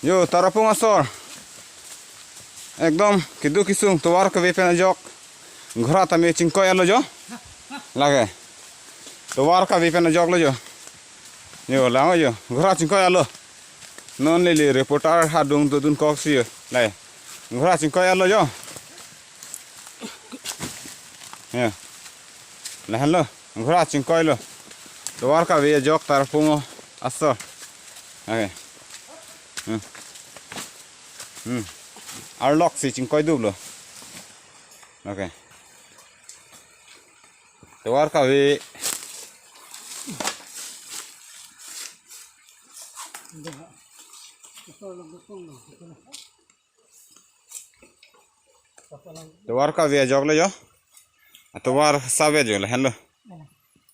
Yo tarapung asor. Ekdom kidu kisung tuar ke pena jok. Ghora tami chingkoy alo jo. Lage. Tuar ka pena jok lo jo. Yo lama jo. Ghora chingkoy alo. Non lili reporter hadung tudun kok si. Lai. Ghora chingkoy alo jo. Ya. Lahan lo. Ghora chingkoy lo. Tuar ka jok tarapung asor. Lage. Arlock si chingkoy dublo. Okay. Tuar ka tuar ka jog lo jo. Tuar sabe jo lahan lo.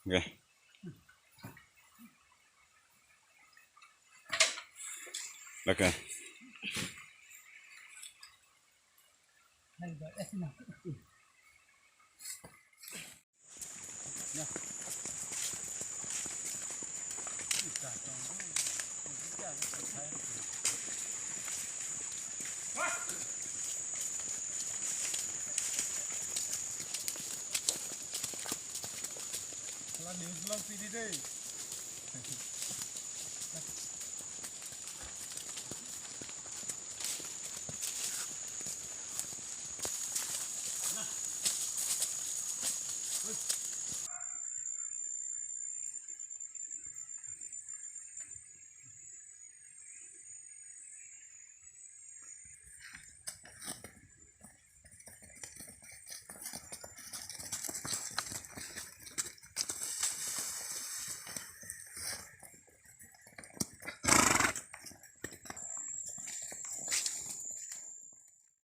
Okay. Okay. News vlog PD day.